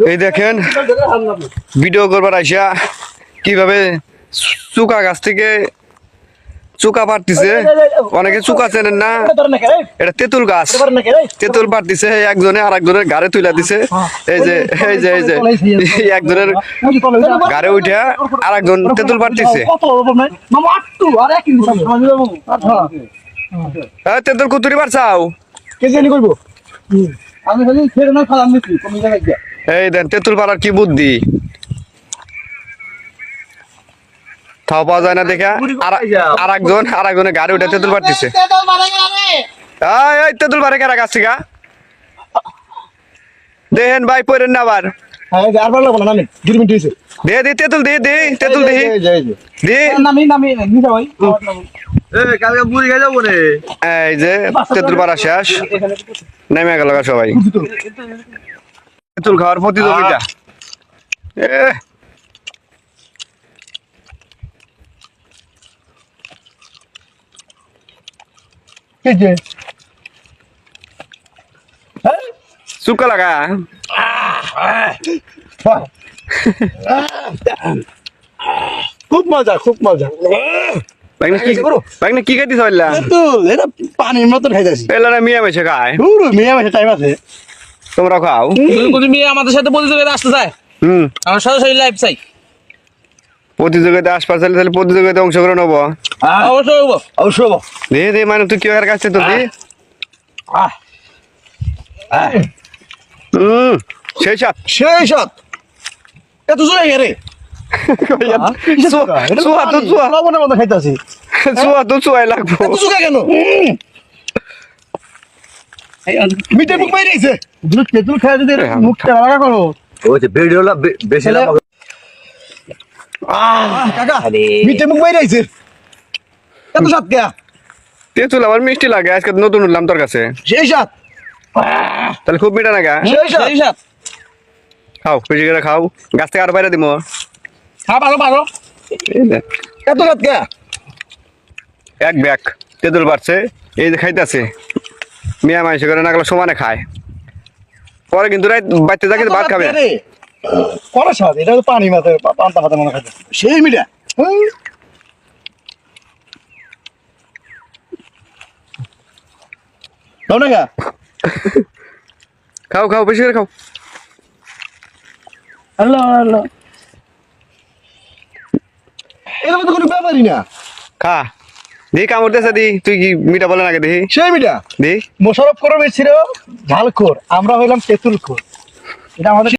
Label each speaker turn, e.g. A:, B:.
A: এই দেখেন ভিডিও করবার আইসা কিভাবে চুকা গাছ থেকে চুকা পারতিছে। অনেকে চুকা চেনেন না, এটা তেঁতুল গাছ। তেঁতুল পারতিছে একজনে আর একজনের গাড়ে তুলে দিছে। এই যে একজনের গাড়ে উঠে আর একজন তেঁতুল পারতিছে। তেঁতুল কুতুরি পারছাও এই দেন তেঁতুল পাড়ার কি বুদ্ধি তাও পাওয়া যায় না দেখা। আর একজনের গাড়ি উঠে তেঁতুল পারতিছে। তেঁতুল পারে কেরা গাছ থেকে দেখেন ভাই পড়েন না আবার দে তেঁতুল তেঁতুল এই যে তেঁতুল পাড়া শেষ, নেমে গেল সবাই। তেঁতুল খাওয়ার প্রতিযোগিতা। সুকা লাগা
B: খুব মজা
A: কি খাইতিস
B: পানির মতন খাইতেছি।
A: মিয়া মেশে খায়
B: মিয়া মাসে টাইম আছে,
A: তোমরা খাও।
C: তুমি আমাদের সাথে প্রতিযোগিতা আসতে চাই, আমার সরাসরি লাইভ চাই।
A: প্রতিযোগিতা আসপাস তাহলে প্রতিযোগিতা অংশগ্রহণ হবো।
C: অবশ্যই
A: দে মানে তুই কেউ কাছে তো দি সেই সাত
B: এত জোরে রে লবণের মতো খাইতেছি।
A: লাগবো
B: কেন মিটে মুখ বাইরেছে তেঁতুল খাই যদি মুখটা লাগা করো
D: বেশি
B: কাকা মিটে মুখ বাইরেছে এত সাত কে
A: তেঁতুল আমার মিষ্টি লাগে। আজকে নতুন উঠলাম তোর কাছে।
B: সেই সাত
A: তাহলে খুব মিঠা লাগা।
B: সেই সাত
A: খাও বেশি করে খাও, গাছ থেকে আর বাইরে দিব।
C: ভালো
B: এত সাত কে
A: এক ব্যাগ তেঁতুল পারছে, এই যে খাইতেছে। মিয়া মাইসে করে না গেলে সমানে খায়, পরে কিন্তু বাড়তে যাকে ভাত খাবে।
B: কড়া স্বাদ, এটা তো পানি মাথায় পান্তা পাতা মনে খাইতে সেই মিঠা।
A: খাও বেশি করে খাও।
B: আল্লাহ এটা তো কোনো ব্যাপারই না।
A: খা দি কামড় দেছে দি, তুই কি মিঠা বলে নাকি দেখি
B: সেই মিঠা
A: দি।
B: মোশাররফ করম ছিল ঝালখোর, আমরা হইলাম তেঁতুল খোর। এটা আমাদের